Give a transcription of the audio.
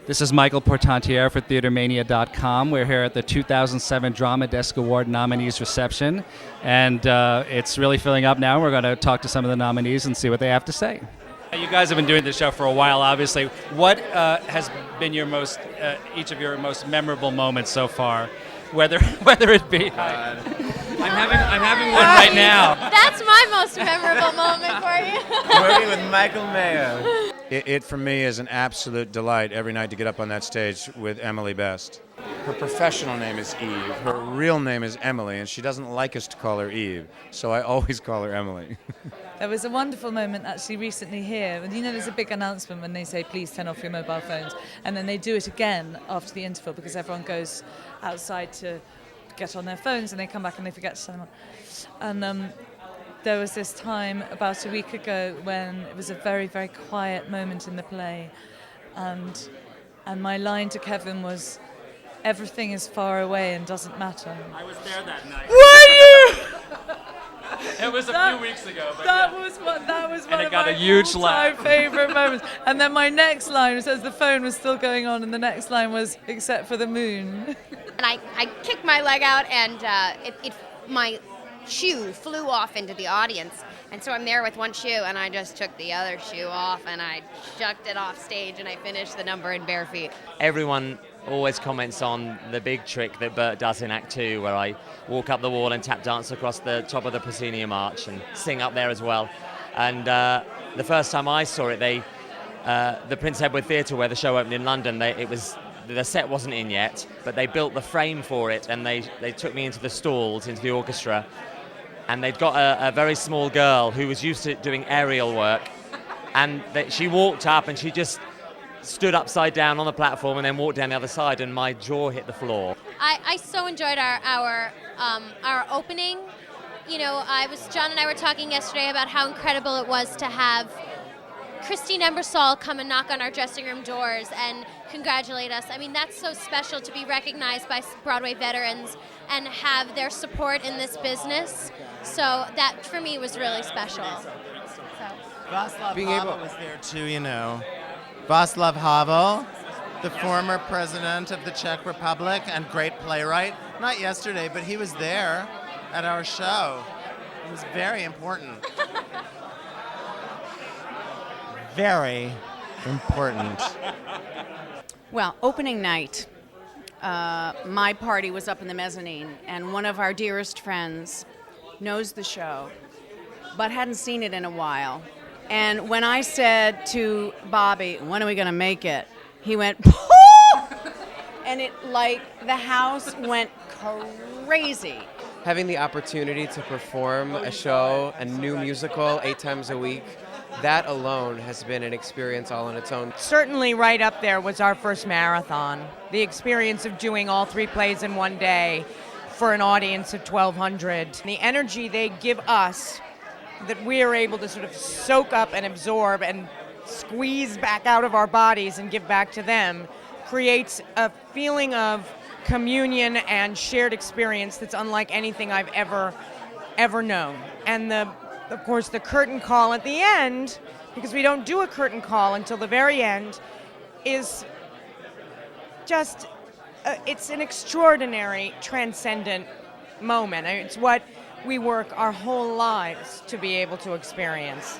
This is Michael Portantiere for TheaterMania.com. We're here at the 2007 Drama Desk Award nominees reception, and it's really filling up now. We're going to talk to some of the nominees and see what they have to say. You guys have been doing this show for a while, obviously. What has been your each of your most memorable moments so far? Whether it be... I'm having one right now. That's my most memorable moment for you. Working with Michael Mayo. It for me is an absolute delight every night to get up on that stage with Emily Best. Her professional name is Eve. Her real name is Emily, and she doesn't like us to call her Eve, so I always call her Emily. There was a wonderful moment actually recently here. And there's a big announcement when they say, please turn off your mobile phones. And then they do it again after the interval because everyone goes outside to get on their phones and they come back and they forget to turn them on. And there was this time about a week ago when it was a very, very quiet moment in the play. And my line to Kevin was, everything is far away and doesn't matter. I was there that night. Were you? It was a few weeks ago. But that yeah. was one And it of got my a huge all-time laugh. favorite moments. And then my next line says the phone was still going on, and the next line was, except for the moon. And I kicked my leg out, and my shoe flew off into the audience. And so I'm there with one shoe, and I just took the other shoe off, and I chucked it off stage, and I finished the number in bare feet. Everyone always comments on the big trick that Bert does in Act 2, where I walk up the wall and tap dance across the top of the proscenium arch and sing up there as well. And the first time I saw it, the Prince Edward Theatre, where the show opened in London, the set wasn't in yet, but they built the frame for it, and they took me into the stalls, into the orchestra, and they'd got a very small girl who was used to doing aerial work, and she walked up and she just stood upside down on the platform and then walked down the other side, and my jaw hit the floor. I so enjoyed our opening. John and I were talking yesterday about how incredible it was to have Christine Embersol come and knock on our dressing room doors and congratulate us. I mean, that's so special to be recognized by Broadway veterans and have their support in this business. So that, for me, was really special. Václav Havel was there too, Václav Havel, the former president of the Czech Republic and great playwright. Not yesterday, but he was there at our show. It was very important. Very important. Well, opening night, my party was up in the mezzanine, and one of our dearest friends knows the show, but hadn't seen it in a while. And when I said to Bobby, when are we going to make it? He went, "Pooh!" And the house went crazy. Having the opportunity to perform a show, a new musical 8 times a week, that alone has been an experience all on its own. Certainly right up there was our first marathon. The experience of doing all 3 plays in one day for an audience of 1,200. The energy they give us that we are able to sort of soak up and absorb and squeeze back out of our bodies and give back to them creates a feeling of communion and shared experience that's unlike anything I've ever known. And of course, the curtain call at the end, because we don't do a curtain call until the very end, is just, it's an extraordinary, transcendent moment. It's what we work our whole lives to be able to experience.